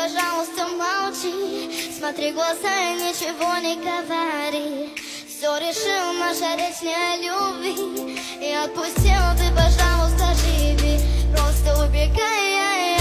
пожалуйста, молчи. Смотри в глаза и ничего не говори. Все решил, наша речь не о любви. И отпустил, ты, пожалуйста, живи. Просто убегай,